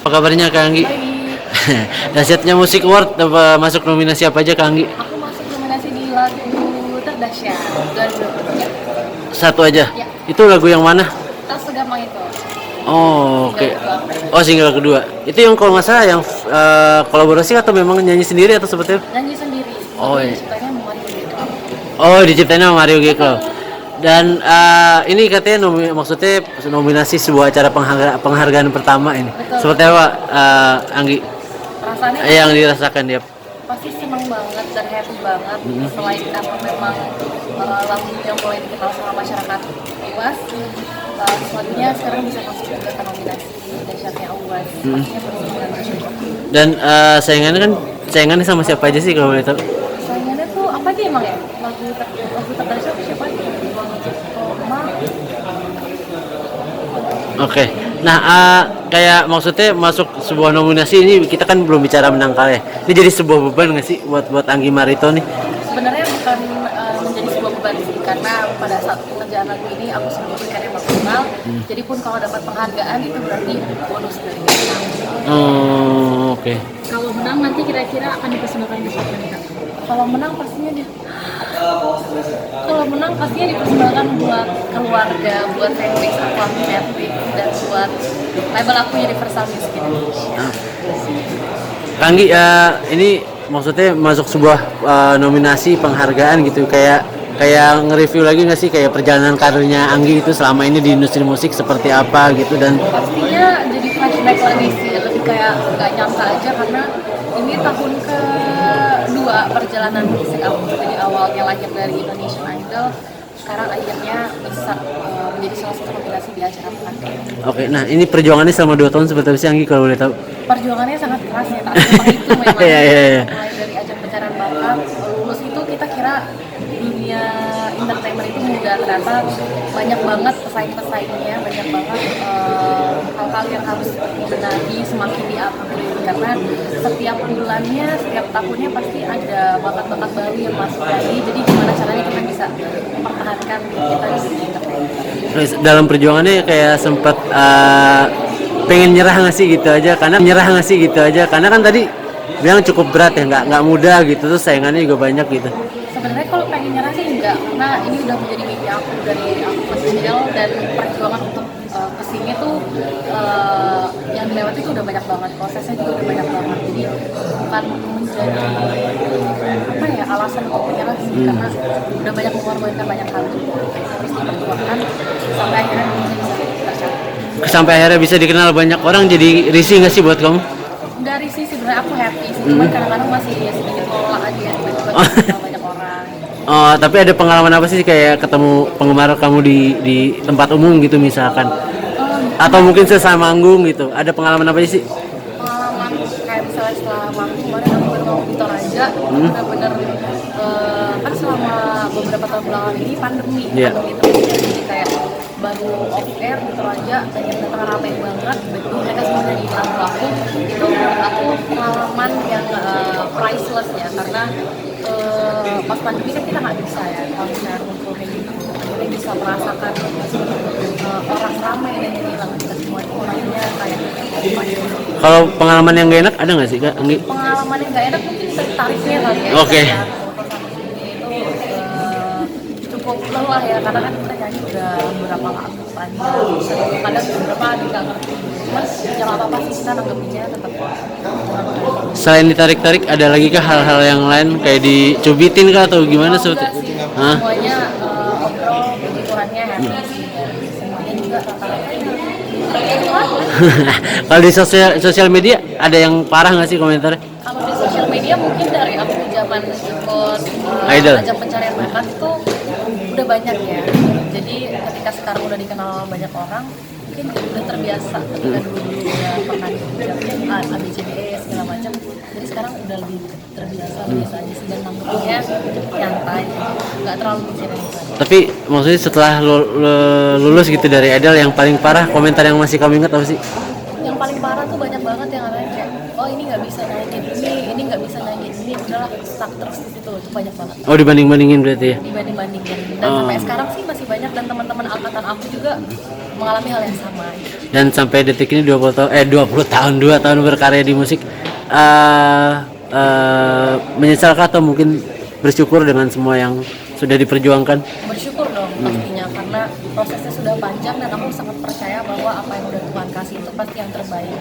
Apa kabarnya Kak Anggi? Dahsyatnya Musik Award masuk nominasi apa aja Kak Anggi? Aku masuk nominasi di lagu terdahsyat 2023. Satu aja. Ya. Itu lagu yang mana? Tak segampang itu. Oh, oke. Single Oh, single kedua. Itu yang kalau nggak salah yang kolaborasi atau memang nyanyi sendiri atau seperti apa? nyanyi sendiri. Oh, iya. Ceritanya Mario gitu. Oh, diciptain sama Mario Geklo. Dan ini katanya maksudnya nominasi sebuah acara penghargaan pertama ini. Betul. Seperti apa Anggi Perasaannya yang dirasakan dia? pasti seneng banget dan happy banget. Selain karena memang lagunya mulai dikenal sama masyarakat luas, selanjutnya sekarang bisa masuk juga ke nominasi Dahsyatnya Awards. Pastinya persembahan bersyukur. Dan saingannya sama siapa aja sih kalau boleh tahu? Saingannya tuh apa aja emang ya? Lagu terdahsyat tuh siapa aja? Oh, Mark. Oke. Nah, kayak maksudnya masuk sebuah nominasi ini kita kan belum bicara menang kalah ya. Ini jadi sebuah beban nggak sih buat Anggi Marito nih? Sebenarnya bukan menjadi sebuah beban sih, karena pada saat pengerjaan lagu ini aku sudah memberikan yang maksimal. Jadi pun kalau dapat penghargaan itu berarti bonus dari kita. Oh, oke. Kalau menang nanti kira-kira akan dipersembahkan ke siapa nih Kak? Kalau menang pastinya dipersembahkan buat keluarga, buat fanbase aku Netflix, dan buat label aku Universal Music Indonesia. Kak Anggi, ini maksudnya masuk sebuah nominasi penghargaan gitu, kayak nge-review lagi nggak sih kayak perjalanan karirnya Anggi itu selama ini di industri musik seperti apa gitu, dan Pastinya jadi flashback lagi sih, lebih kayak nggak nyangka aja karena ini tahun kedua perjalanan musik aku. Jadi awalnya lahir dari Indonesian Idol, sekarang akhirnya bisa menjadi salah satu nominasi di acara penghargaan. oke. Nah, ini perjuangannya selama 2 tahun seperti apa sih Anggi kalau boleh tahu? Perjuangannya sangat keras ya, tak seperti itu memang. Iya, iya. Mulai dari ajang pencarian bakat, lulus itu kita kira dunia entertainment itu mudah, ternyata banyak banget pesaing-pesaingnya, banyak banget hal-hal yang harus dibenahi, semakin di-upgrade, karena setiap bulannya, setiap tahunnya pasti ada bakat-bakat baru yang masuk lagi. Jadi gimana caranya kita bisa mempertahankan diri kita di dunia entertainment. Terus dalam perjuangannya kayak sempat pengen nyerah nggak sih gitu aja, karena kan tadi bilang cukup berat ya, nggak mudah gitu, terus saingannya juga banyak gitu. Sebenarnya kalau pengen nyerah sih enggak, karena ini udah menjadi mimpi aku dari aku kecil, dan perjuangan untuk kesini tuh yang dilewati tuh udah banyak banget, prosesnya juga udah banyak banget. Jadi bukan menjadi apa ya alasan untuk menyerah sih, karena udah banyak mengorbankan banyak hal juga yang harus diperjuangkan sampai akhirnya bisa tercapai. Sampai akhirnya bisa dikenal banyak orang, jadi risih nggak sih buat kamu? Dari sih sebenarnya aku happy sih, cuman kadang-kadang masih sedikit nolak aja ya, tiba-tiba dikenal banyak orang. Oh, tapi ada pengalaman apa sih kayak ketemu penggemar kamu di tempat umum gitu misalkan? Atau mungkin sesama manggung gitu. Ada pengalaman apa sih? Pengalaman kayak misalnya setelah manggung kemarin aku baru mau di Toraja, benar-benar kan selama beberapa tahun belakangan ini pandemi terus, jadi kayak baru off air di Toraja dan yang datang ramai banget, betul mereka semuanya di lagu aku. Itu menurut aku pengalaman yang priceless ya, karena pas pandemi kan kita nggak bisa ya kalau misalnya ngumpul kayak gitu, kita bisa merasakan orang ramai dan nyanyi lagu kita semua, itu orangnya kayak Kalau pengalaman yang gak enak ada nggak sih Kak Anggi? pengalaman yang nggak enak mungkin tarifnya kali ya. Oke. Ya, itu cukup lelah ya, karena kan kita nyanyi udah beberapa lagu panjang, kadang beberapa nggak ngerti, cuman ya nggak apa-apa sih, kita nanggepinnya tetap. Selain ditarik-tarik ada lagi kah hal-hal yang lain kayak dicubitin kah atau gimana Enggak sebetulnya? sih, Hah? semuanya ngobrol, puji Tuhannya happy sih, semuanya juga rata-rata Kalau di sosial media ada yang parah nggak sih komentarnya? kalau di sosial media mungkin dari aku zaman ikut Idol. ajang pencarian bakat itu udah banyak ya. Jadi ketika sekarang udah dikenal banyak orang, mungkin udah terbiasa. Ketika dulu udah pernah di ABCDE segala macam, jadi sekarang udah lebih terbiasa, biasa aja sih, dan nanggepinnya nyantai, nggak terlalu mikirin itu. Tapi maksudnya setelah lulus gitu dari Idol, yang paling parah komentar yang masih kamu ingat apa sih? Yang paling parah tuh banyak banget yang katanya kayak, oh ini nggak bisa nyanyiin ini nggak bisa nyanyiin ini, udahlah stuck terus di situ. Itu banyak banget. Oh, dibanding-bandingin berarti ya. Dibanding-bandingin. Dan sampai sekarang sih masih banyak, dan teman-teman angkatan aku juga mengalami hal yang sama. Dan sampai detik ini 20 tahun 2 tahun berkarya di musik, menyesalkah atau mungkin bersyukur dengan semua yang sudah diperjuangkan? Bersyukur dong pastinya, karena prosesnya sudah panjang dan aku sangat percaya bahwa apa yang udah Tuhan kasih itu pasti yang terbaik.